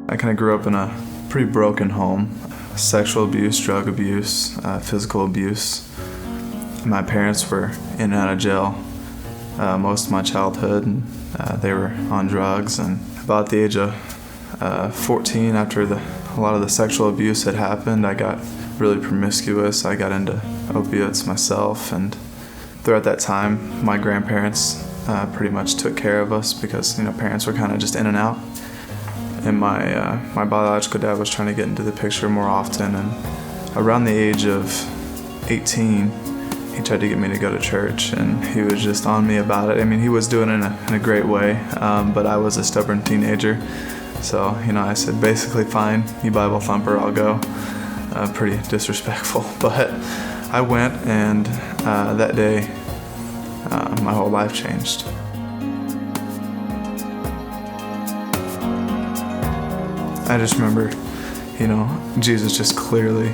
I kind of grew up in a pretty broken home. Sexual abuse, drug abuse, physical abuse. My parents were in and out of jail most of my childhood, and they were on drugs. And about the age of 14, after a lot of the sexual abuse had happened, I got really promiscuous. I got into opiates myself, and throughout that time, my grandparents pretty much took care of us because parents were kind of just in and out. And my biological dad was trying to get into the picture more often, and around the age of 18, he tried to get me to go to church, and he was just on me about it. I mean, he was doing it in a great way, but I was a stubborn teenager. So, I said, basically, fine, you Bible thumper, I'll go. Pretty disrespectful, but I went, and that day, my whole life changed. I just remember, Jesus just clearly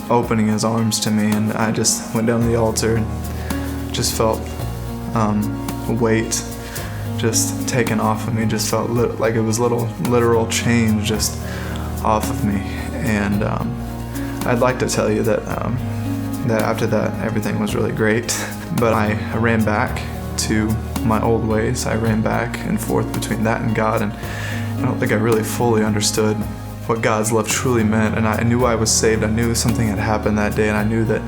opening his arms to me, and I just went down to the altar and just felt weight just taken off of me. Just felt like it was literal change just off of me. And I'd like to tell you that that after that everything was really great, but I ran back to my old ways. I ran back and forth between that and God, and I don't think I really fully understood what God's love truly meant. And I knew I was saved. I knew something had happened that day, and I knew that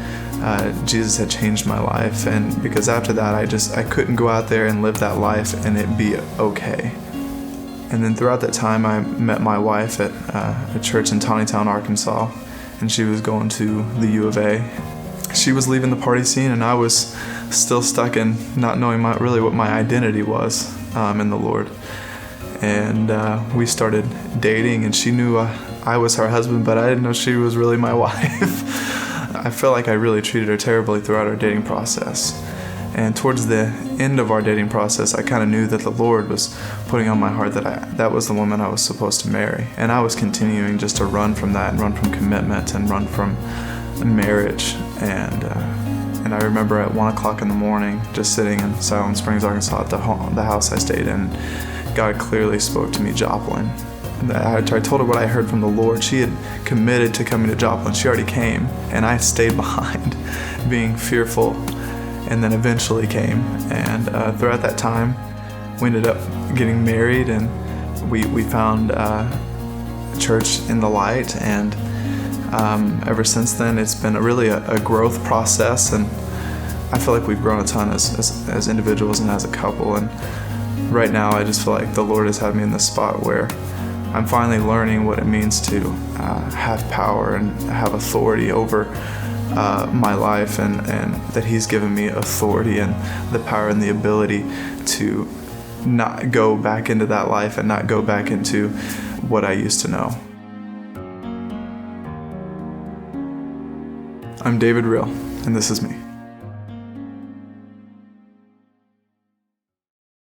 Jesus had changed my life. And because after that, I couldn't go out there and live that life and it be okay. And then throughout that time, I met my wife at a church in Tawnytown, Arkansas, and she was going to the U of A. She was leaving the party scene, and I was still stuck in not knowing really what my identity was in the Lord. And we started dating, and she knew I was her husband, but I didn't know she was really my wife. I felt like I really treated her terribly throughout our dating process. And towards the end of our dating process, I kind of knew that the Lord was putting on my heart that that was the woman I was supposed to marry. And I was continuing just to run from that and run from commitment and run from marriage. And I remember at 1 o'clock in the morning, just sitting in Siloam Springs, Arkansas, at the house I stayed in, God clearly spoke to me, Joplin. I told her what I heard from the Lord. She had committed to coming to Joplin. She already came, and I stayed behind, being fearful, and then eventually came. And throughout that time, we ended up getting married, and we found a church in the light. And ever since then, it's been really a growth process, and I feel like we've grown a ton as individuals and as a couple. And right now, I just feel like the Lord has had me in this spot where I'm finally learning what it means to have power and have authority over my life, and that He's given me authority and the power and the ability to not go back into that life and not go back into what I used to know. I'm David Real, and this is me.